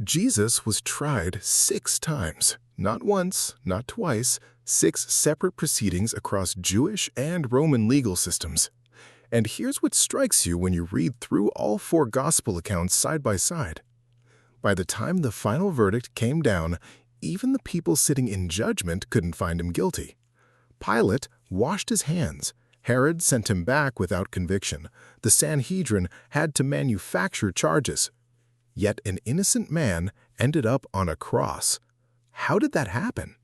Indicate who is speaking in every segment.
Speaker 1: Jesus was tried 6 times, not once, not twice, 6 separate proceedings across Jewish and Roman legal systems. And here's what strikes you when you read through all 4 gospel accounts side by side. By the time the final verdict came down, even the people sitting in judgment couldn't find him guilty. Pilate washed his hands. Herod sent him back without conviction. The Sanhedrin had to manufacture charges. Yet an innocent man ended up on a cross. How did that happen?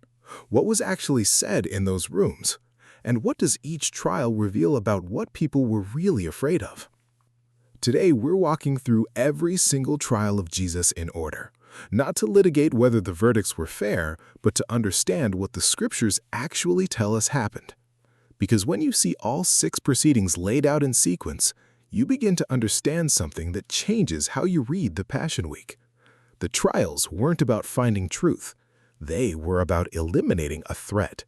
Speaker 1: What was actually said in those rooms? And what does each trial reveal about what people were really afraid of? Today, we're walking through every single trial of Jesus in order, not to litigate whether the verdicts were fair, but to understand what the scriptures actually tell us happened. Because when you see all 6 proceedings laid out in sequence, you begin to understand something that changes how you read the Passion Week. The trials weren't about finding truth. They were about eliminating a threat.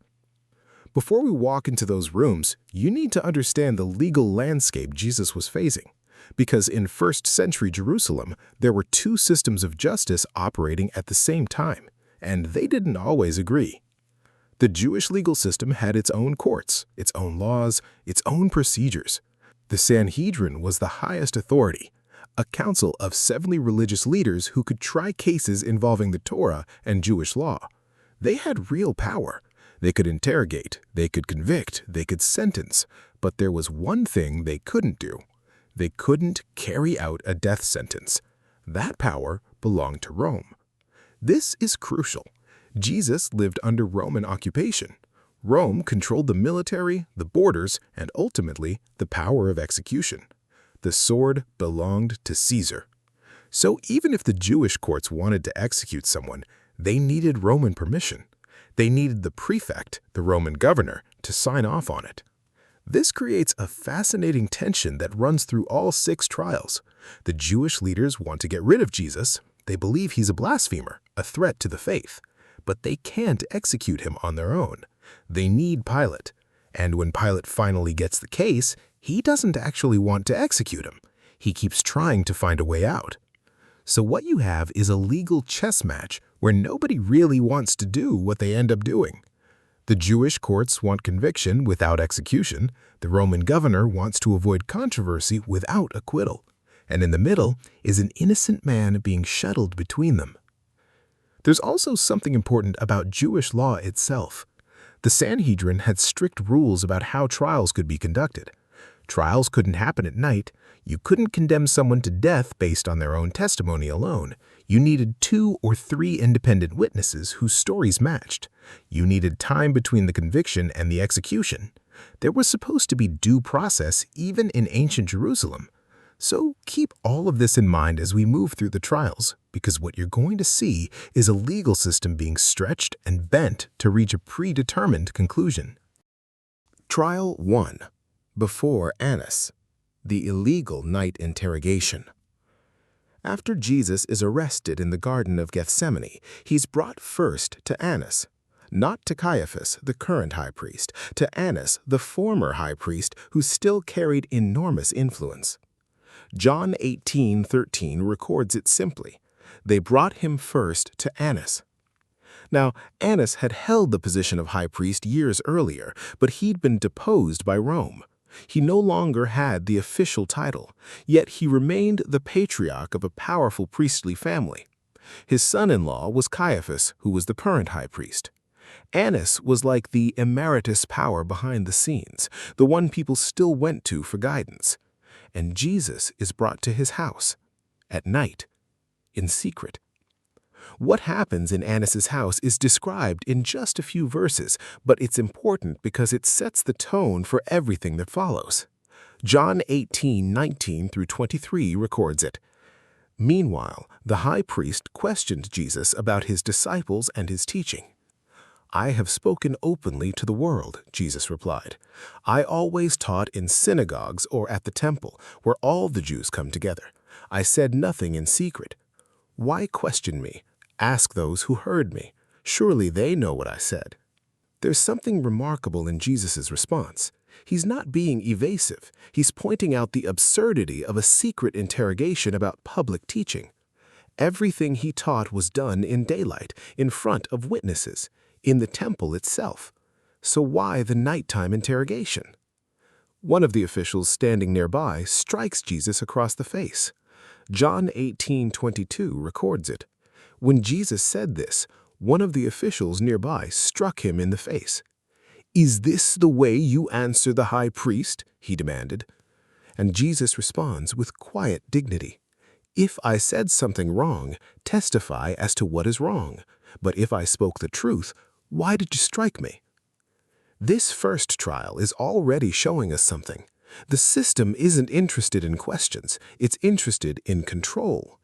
Speaker 1: Before we walk into those rooms, you need to understand the legal landscape Jesus was facing. Because in 1st century Jerusalem, there were 2 systems of justice operating at the same time, and they didn't always agree. The Jewish legal system had its own courts, its own laws, its own procedures. The Sanhedrin was the highest authority, a council of 70 religious leaders who could try cases involving the Torah and Jewish law. They had real power. They could interrogate, they could convict, they could sentence, but there was one thing they couldn't do. They couldn't carry out a death sentence. That power belonged to Rome. This is crucial. Jesus lived under Roman occupation. Rome controlled the military, the borders, and ultimately the power of execution. The sword belonged to Caesar. So even if the Jewish courts wanted to execute someone, they needed Roman permission. They needed the prefect, the Roman governor, to sign off on it. This creates a fascinating tension that runs through all 6 trials. The Jewish leaders want to get rid of Jesus. They believe he's a blasphemer, a threat to the faith. But they can't execute him on their own. They need Pilate. And when Pilate finally gets the case, he doesn't actually want to execute him. He keeps trying to find a way out. So what you have is a legal chess match where nobody really wants to do what they end up doing. The Jewish courts want conviction without execution. The Roman governor wants to avoid controversy without acquittal. And in the middle is an innocent man being shuttled between them. There's also something important about Jewish law itself. The Sanhedrin had strict rules about how trials could be conducted. Trials couldn't happen at night. You couldn't condemn someone to death based on their own testimony alone. You needed 2 or 3 independent witnesses whose stories matched. You needed time between the conviction and the execution. There was supposed to be due process even in ancient Jerusalem. So keep all of this in mind as we move through the trials, because what you're going to see is a legal system being stretched and bent to reach a predetermined conclusion. Trial 1. Before Annas. The illegal night interrogation. After Jesus is arrested in the Garden of Gethsemane, he's brought first to Annas. Not to Caiaphas, the current high priest, to Annas, the former high priest who still carried enormous influence. John 18:13 records it simply. They brought him first to Annas. Now, Annas had held the position of high priest years earlier, but he'd been deposed by Rome. He no longer had the official title, yet he remained the patriarch of a powerful priestly family. His son-in-law was Caiaphas, who was the current high priest. Annas was like the emeritus power behind the scenes, the one people still went to for guidance. And Jesus is brought to his house, at night, in secret. What happens in Annas's house is described in just a few verses, but it's important because it sets the tone for everything that follows. John 18:19 through 23 records it. Meanwhile, the high priest questioned Jesus about his disciples and his teaching. "I have spoken openly to the world," Jesus replied. "I always taught in synagogues or at the temple, where all the Jews come together. I said nothing in secret. Why question me? Ask those who heard me. Surely they know what I said." There's something remarkable in Jesus' response. He's not being evasive. He's pointing out the absurdity of a secret interrogation about public teaching.
Speaker 2: Everything he taught was done in daylight, in front of witnesses, in the temple itself. So why the nighttime interrogation? One of the officials standing nearby strikes Jesus across the face. John 18:22 records it. When Jesus said this, one of the officials nearby struck him in the face. "Is this the way you answer the high priest?" he demanded. And Jesus responds with quiet dignity. "If I said something wrong, testify as to what is wrong. But if I spoke the truth, why did you strike me?" This first trial is already showing us something. The system isn't interested in questions, it's interested in control.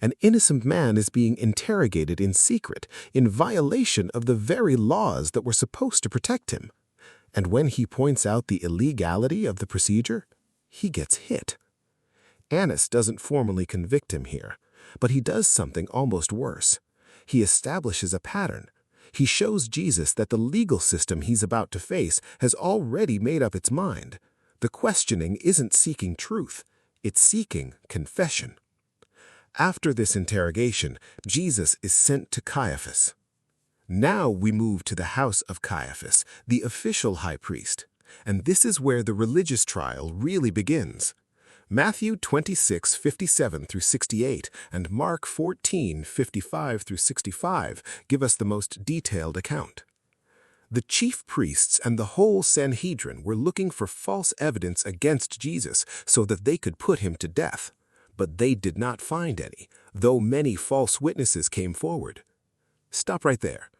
Speaker 2: An innocent man is being interrogated in secret, in violation of the very laws that were supposed to protect him. And when he points out the illegality of the procedure, he gets hit. Annas doesn't formally convict him here, but he does something almost worse. He establishes a pattern. He shows Jesus that the legal system he's about to face has already made up its mind. The questioning isn't seeking truth, it's seeking confession. After this interrogation, Jesus is sent to Caiaphas. Now we move to the house of Caiaphas, the official high priest, and this is where the religious trial really begins. Matthew 26:57 through 68 and Mark 14:55 through 65 give us the most detailed account. The chief priests and the whole Sanhedrin were looking for false evidence against Jesus so that they could put him to death. But they did not find any, though many false witnesses came forward. Stop right there.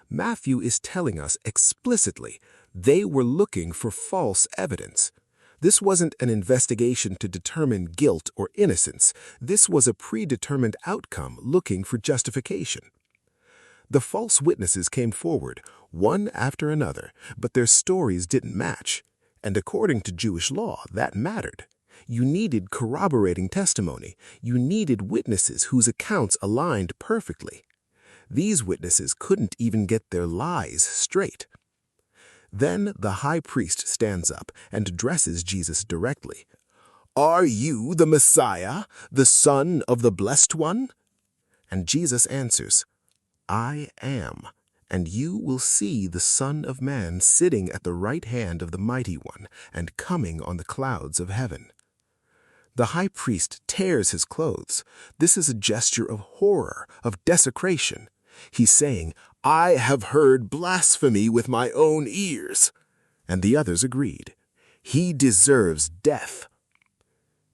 Speaker 2: Matthew is telling us explicitly they were looking for false evidence. This wasn't an investigation to determine guilt or innocence. This was a predetermined outcome looking for justification. The false witnesses came forward, one after another, but their stories didn't match. And according to Jewish law, that mattered. You needed corroborating testimony. You needed witnesses whose accounts aligned perfectly. These witnesses couldn't even get their lies straight. Then the high priest stands up and addresses Jesus directly. "Are you the Messiah, the Son of the Blessed One?" And Jesus answers, "I am, and you will see the Son of Man sitting at the right hand of the Mighty One and coming on the clouds of heaven." The high priest tears his clothes. This is a gesture of horror, of desecration. He's saying, "I have heard blasphemy with my own ears." And the others agreed. He deserves death.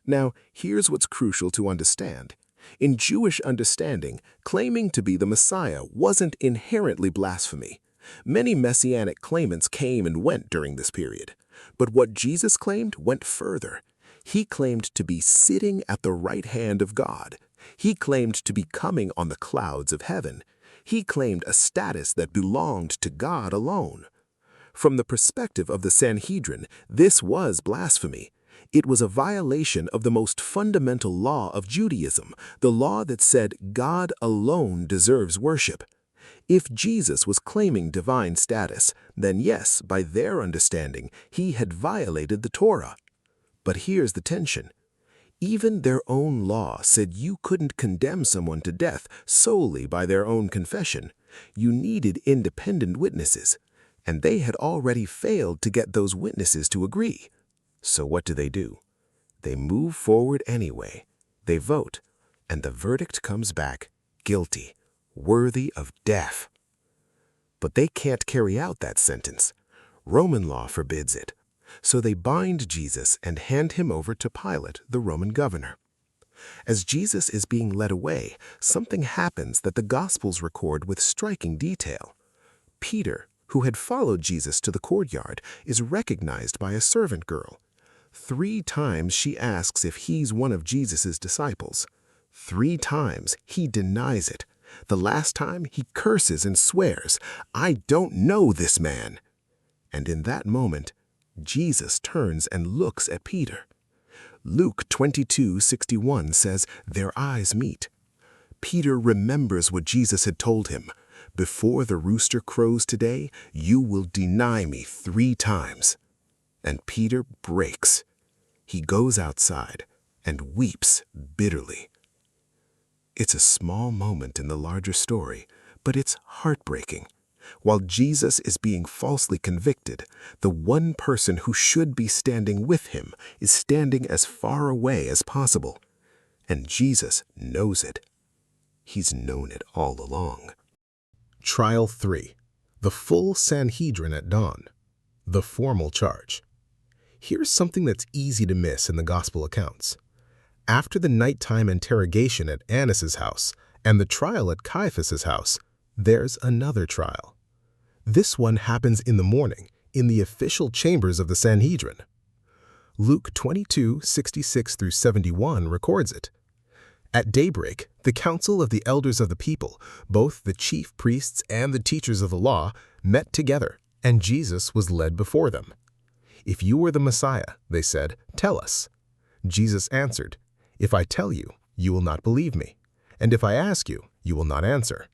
Speaker 2: Now, here's what's crucial to understand. In Jewish understanding, claiming to be the Messiah wasn't inherently blasphemy. Many messianic claimants came and went during this period. But what Jesus claimed went further. He claimed to be sitting at the right hand of God. He claimed to be coming on the clouds of heaven. He claimed a status that belonged to God alone. From the perspective of the Sanhedrin, this was blasphemy. It was a violation of the most fundamental law of Judaism, the law that said God alone deserves worship. If Jesus was claiming divine status, then yes, by their understanding, he had violated the Torah. But here's the tension. Even their own law said you couldn't condemn someone to death solely by their own confession. You needed independent witnesses, and they had already failed to get those witnesses to agree. So what do? They move forward anyway. They vote, and the verdict comes back guilty, worthy of death. But they can't carry out that sentence. Roman law forbids it. So they bind Jesus and hand him over to Pilate, the Roman governor. As Jesus is being led away, something happens that the Gospels record with striking detail. Peter, who had followed Jesus to the courtyard, is recognized by a servant girl. 3 times she asks if he's one of Jesus' disciples. 3 times he denies it. The last time he curses and swears, "I don't know this man." And in that moment, Jesus turns and looks at Peter. Luke 22:61 says, their eyes meet. Peter remembers what Jesus had told him. "Before the rooster crows today, you will deny me 3 times. And Peter breaks. He goes outside and weeps bitterly. It's a small moment in the larger story, but it's heartbreaking. While Jesus is being falsely convicted, the one person who should be standing with him is standing as far away as possible. And Jesus knows it. He's known it all along.
Speaker 1: Trial 3. The full Sanhedrin at dawn. The formal charge. Here's something that's easy to miss in the gospel accounts. After the nighttime interrogation at Annas' house and the trial at Caiaphas' house, there's another trial. This one happens in the morning, in the official chambers of the Sanhedrin. Luke 22:66-71 records it. At daybreak, the council of the elders of the people, both the chief priests and the teachers of the law, met together, and Jesus was led before them. "If you are the Messiah," they said, "tell us." Jesus answered, "If I tell you, you will not believe me, and if I ask you, you will not answer.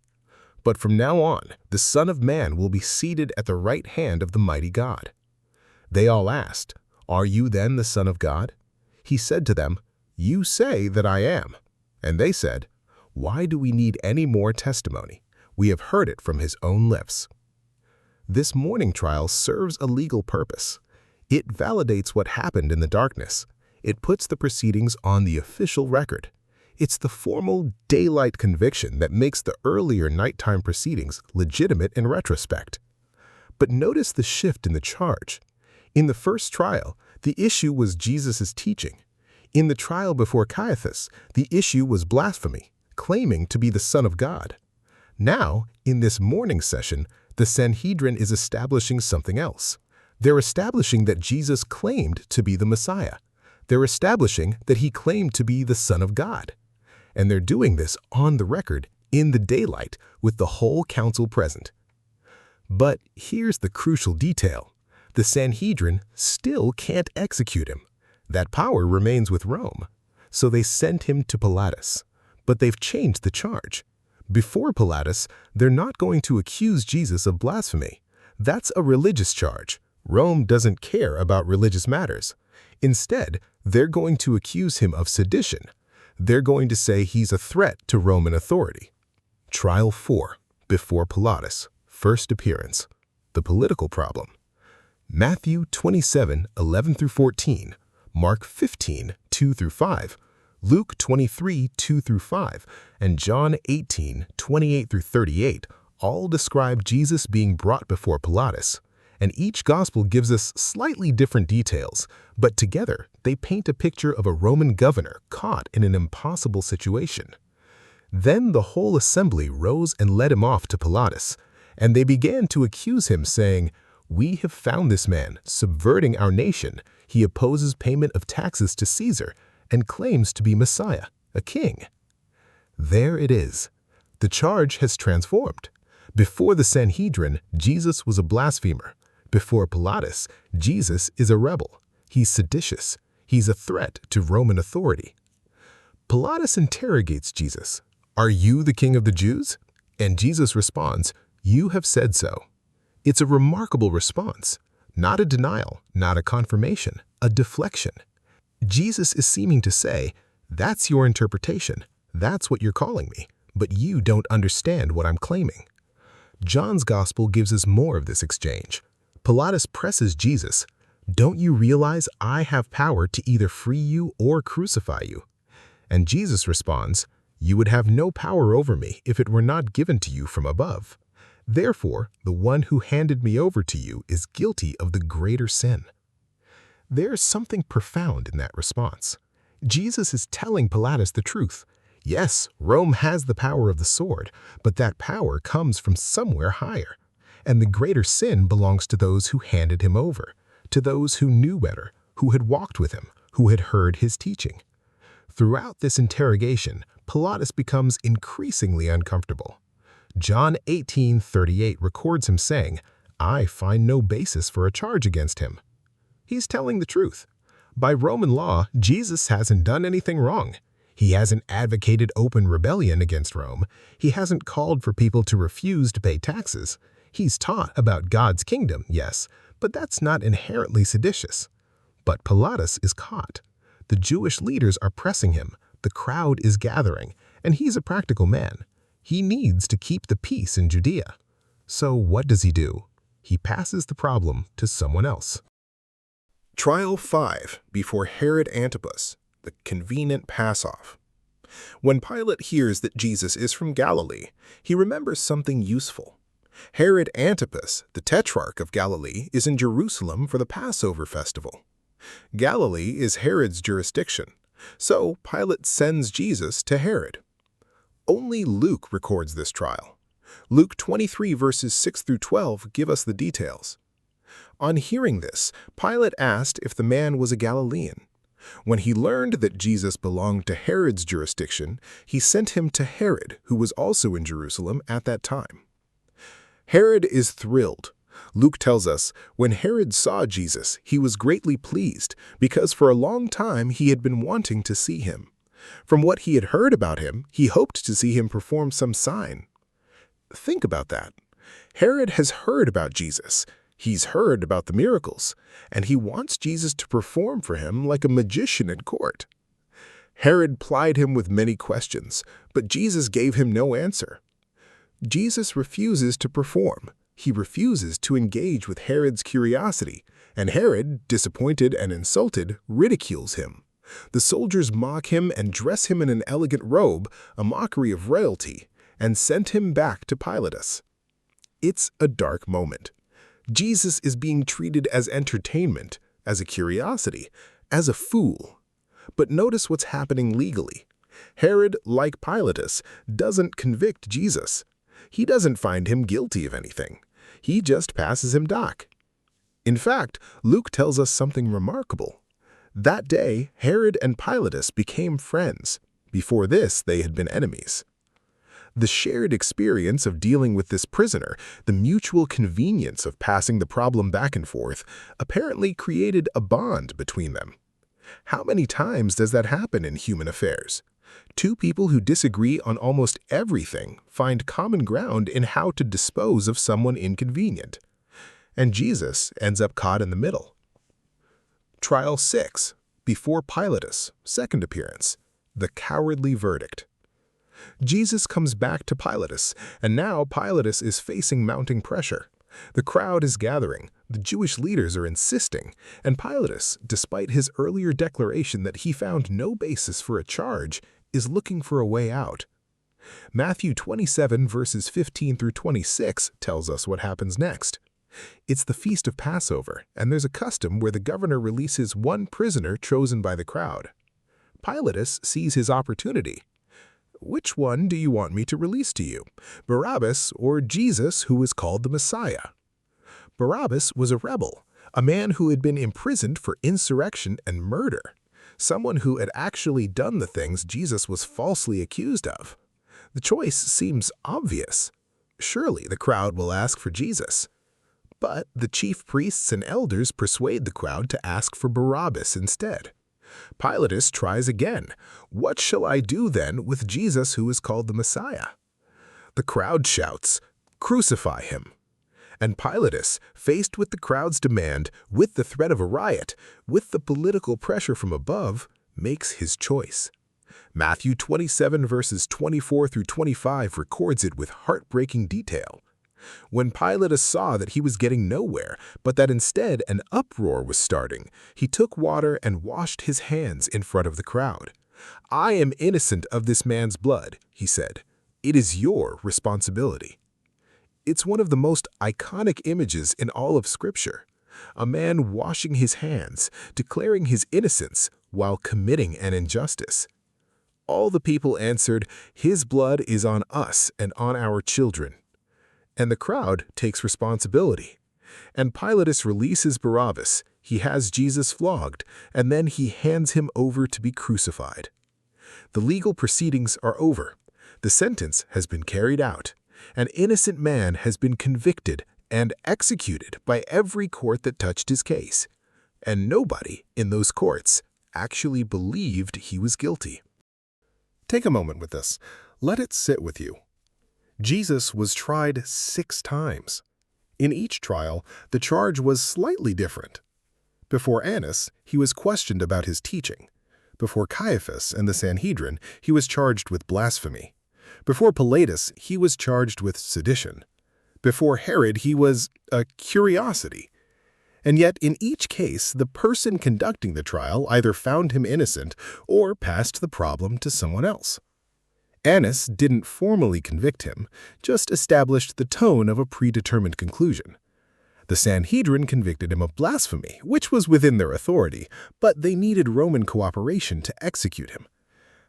Speaker 1: But from now on, the Son of Man will be seated at the right hand of the mighty God." They all asked, "Are you then the Son of God?" He said to them, "You say that I am." And they said, "Why do we need any more testimony? We have heard it from his own lips." This morning trial serves a legal purpose. It validates what happened in the darkness. It puts the proceedings on the official record. It's the formal daylight conviction that makes the earlier nighttime proceedings legitimate in retrospect. But notice the shift in the charge. In the first trial, the issue was Jesus' teaching. In the trial before Caiaphas, the issue was blasphemy, claiming to be the Son of God. Now, in this morning session, the Sanhedrin is establishing something else. They're establishing that Jesus claimed to be the Messiah. They're establishing that he claimed to be the Son of God. And they're doing this on the record, in the daylight, with the whole council present. But here's the crucial detail. The Sanhedrin still can't execute him. That power remains with Rome. So they sent him to Pilatus. But they've changed the charge. Before Pilatus, they're not going to accuse Jesus of blasphemy. That's a religious charge. Rome doesn't care about religious matters. Instead, they're going to accuse him of sedition. They're going to say he's a threat to Roman authority. Trial 4. Before Pilatus. First appearance. The political problem. Matthew 27:11-14. Mark 15:2-5, Luke 23:2-5, and John 18:28-38 all describe Jesus being brought before Pilatus, and each gospel gives us slightly different details, but together they paint a picture of a Roman governor caught in an impossible situation. Then the whole assembly rose and led him off to Pilatus, and they began to accuse him, saying, "We have found this man subverting our nation. He opposes payment of taxes to Caesar and claims to be Messiah, a king." There it is. The charge has transformed. Before the Sanhedrin, Jesus was a blasphemer. Before Pilatus, Jesus is a rebel. He's seditious. He's a threat to Roman authority. Pilatus interrogates Jesus, "Are you the king of the Jews?" And Jesus responds, "You have said so." It's a remarkable response. Not a denial, not a confirmation, a deflection. Jesus is seeming to say, "That's your interpretation. That's what you're calling me, but you don't understand what I'm claiming." John's gospel gives us more of this exchange. Pilatus presses Jesus, "Don't you realize I have power to either free you or crucify you?" And Jesus responds, "You would have no power over me if it were not given to you from above. Therefore, the one who handed me over to you is guilty of the greater sin." There's something profound in that response. Jesus is telling Pilatus the truth. Yes, Rome has the power of the sword, but that power comes from somewhere higher. And the greater sin belongs to those who handed him over, to those who knew better, who had walked with him, who had heard his teaching. Throughout this interrogation, Pilatus becomes increasingly uncomfortable. John 18:38 records him saying, "I find no basis for a charge against him." He's telling the truth. By Roman law, Jesus hasn't done anything wrong. He hasn't advocated open rebellion against Rome. He hasn't called for people to refuse to pay taxes. He's taught about God's kingdom, yes, but that's not inherently seditious. But Pilatus is caught. The Jewish leaders are pressing him. The crowd is gathering,
Speaker 2: And he's a practical man. He needs to keep the peace in Judea. So what does he do? He passes the problem to someone else.
Speaker 1: Trial 5 before Herod Antipas, the convenient pass-off. When Pilate hears that Jesus is from Galilee, he remembers something useful. Herod Antipas, the tetrarch of Galilee, is in Jerusalem for the Passover festival. Galilee is Herod's jurisdiction, so Pilate sends Jesus to Herod. Only Luke records this trial. Luke 23 verses 6 through 12 give us the details. On hearing this, Pilate asked if the man was a Galilean. When he learned that Jesus belonged to Herod's jurisdiction, he sent him to Herod, who was also in Jerusalem at that time. Herod is thrilled. Luke tells us, when Herod saw Jesus, he was greatly pleased, because for a long time he had been wanting to see him. From what he had heard about him, he hoped to see him perform some sign. Think about that. Herod has heard about Jesus. He's heard about the miracles, and he wants Jesus to perform for him like a magician at court. Herod plied him with many questions, but Jesus gave him no answer. Jesus refuses to perform. He refuses to engage with Herod's curiosity, and Herod, disappointed and insulted, ridicules him. The soldiers mock him and dress him in an elegant robe, a mockery of royalty, and sent him back to Pilate. It's a dark moment. Jesus is being treated as entertainment, as a curiosity, as a fool. But notice what's happening legally. Herod, like Pilate, doesn't convict Jesus. He doesn't find him guilty of anything. He just passes him doc. In fact, Luke tells us something remarkable. That day, Herod and Pilate became friends. Before this, they had been enemies. The shared experience of dealing with this prisoner, the mutual convenience of passing the problem back and forth, apparently created a bond between them. How many times does that happen in human affairs? Two people who disagree on almost everything find common ground in how to dispose of someone inconvenient. And Jesus ends up caught in the middle. Trial 6, before Pilate's second appearance, the cowardly verdict. Jesus comes back to Pilate, and now Pilate is facing mounting pressure. The crowd is gathering, the Jewish leaders are insisting, and Pilate, despite his earlier declaration that he found no basis for a charge, is looking for a way out. Matthew 27 verses 15 through 26 tells us what happens next. It's the Feast of Passover, and there's a custom where the governor releases one prisoner chosen by the crowd. Pilate sees his opportunity. Which one do you want me to release to you, Barabbas or Jesus, who is called the Messiah? Barabbas was a rebel, a man who had been imprisoned for insurrection and murder, someone who had actually done the things Jesus was falsely accused of. The choice seems obvious. Surely the crowd will ask for Jesus. But the chief priests and elders persuade the crowd to ask for Barabbas instead. Pilate tries again. What shall I do then with Jesus who is called the Messiah? The crowd shouts, "Crucify him." And Pilate, faced with the crowd's demand, with the threat of a riot, with the political pressure from above, makes his choice. Matthew 27 verses 24 through 25 records it with heartbreaking detail. When Pilate saw that he was getting nowhere, but that instead an uproar was starting, he took water and washed his hands in front of the crowd. "I am innocent of this man's blood," he said. "It is your responsibility." It's one of the most iconic images in all of Scripture. A man washing his hands, declaring his innocence while committing an injustice. All the people answered, "His blood is on us and on our children." And the crowd takes responsibility. And Pilate releases Barabbas, he has Jesus flogged, and then he hands him over to be crucified. The legal proceedings are over. The sentence has been carried out. An innocent man has been convicted and executed by every court that touched his case. And nobody in those courts actually believed he was guilty. Take a moment with this. Let it sit with you. Jesus was tried 6 times. In each trial, the charge was slightly different. Before Annas, he was questioned about his teaching. Before Caiaphas and the Sanhedrin, he was charged with blasphemy. Before Pilatus, he was charged with sedition. Before Herod, he was a curiosity. And yet, in each case, the person conducting the trial either found him innocent or passed the problem to someone else. Annas didn't formally convict him, just established the tone of a predetermined conclusion. The Sanhedrin convicted him of blasphemy, which was within their authority, but they needed Roman cooperation to execute him.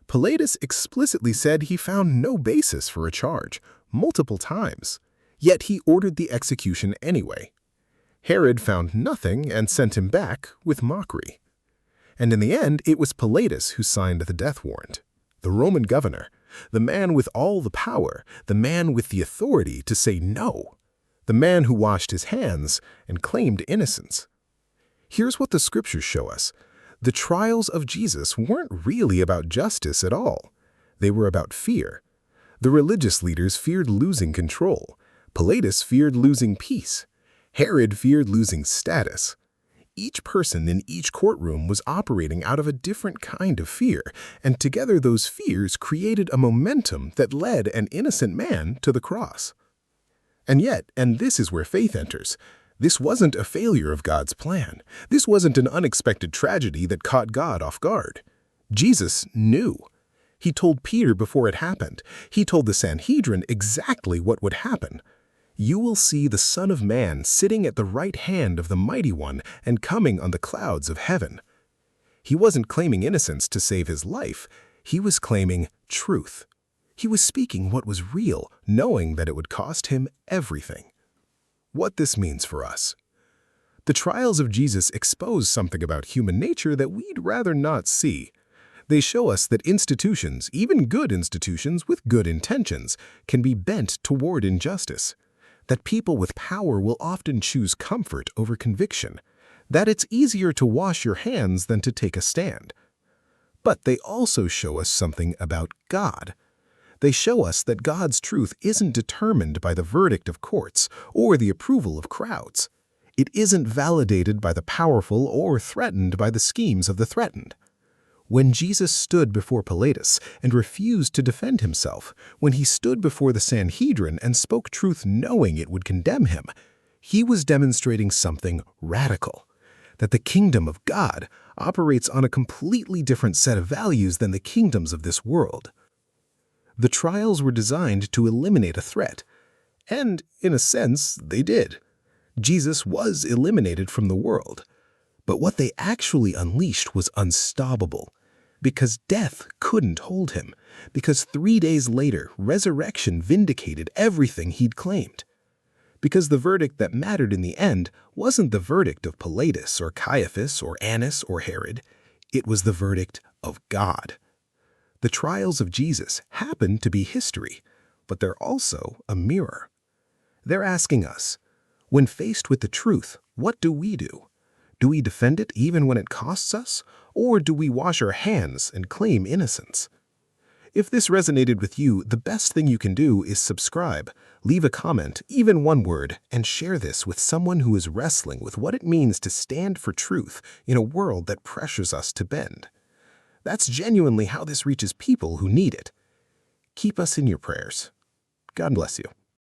Speaker 1: Pilatus explicitly said he found no basis for a charge, multiple times, yet he ordered the execution anyway. Herod found nothing and sent him back with mockery. And in the end, it was Pilatus who signed the death warrant, the Roman governor, the man with all the power, the man with the authority to say no, the man who washed his hands and claimed innocence. Here's what the scriptures show us. The trials of Jesus weren't really about justice at all. They were about fear. The religious leaders feared losing control. Pilatus feared losing peace. Herod feared losing status. Each person in each courtroom was operating out of a different kind of fear, and together those fears created a momentum that led an innocent man to the cross. And yet, and this is where faith enters, this wasn't a failure of God's plan. This wasn't an unexpected tragedy that caught God off guard. Jesus knew. He told Peter before it happened. He told the Sanhedrin exactly what would happen. You will see the Son of Man sitting at the right hand of the Mighty One and coming on the clouds of heaven. He wasn't claiming innocence to save his life. He was claiming truth. He was speaking what was real, knowing that it would cost him everything. What this means for us. The trials of Jesus expose something about human nature that we'd rather not see. They show us that institutions, even good institutions with good intentions, can be bent toward injustice. That people with power will often choose comfort over conviction. That it's easier to wash your hands than to take a stand. But they also show us something about God. They show us that God's truth isn't determined by the verdict of courts or the approval of crowds. It isn't validated by the powerful or threatened by the schemes of the threatened. When Jesus stood before Pilatus and refused to defend himself, when he stood before the Sanhedrin and spoke truth knowing it would condemn him, he was demonstrating something radical, that the kingdom of God operates on a completely different set of values than the kingdoms of this world. The trials were designed to eliminate a threat, and, in a sense, they did. Jesus was eliminated from the world. But what they actually unleashed was unstoppable, because death couldn't hold him, because 3 days later, resurrection vindicated everything he'd claimed. Because the verdict that mattered in the end wasn't the verdict of Pilatus or Caiaphas or Annas or Herod. It was the verdict of God. The trials of Jesus happen to be history, but they're also a mirror. They're asking us, when faced with the truth, what do we do? Do we defend it even when it costs us, or do we wash our hands and claim innocence? If this resonated with you, the best thing you can do is subscribe, leave a comment, even one word, and share this with someone who is wrestling with what it means to stand for truth in a world that pressures us to bend. That's genuinely how this reaches people who need it. Keep us in your prayers. God bless you.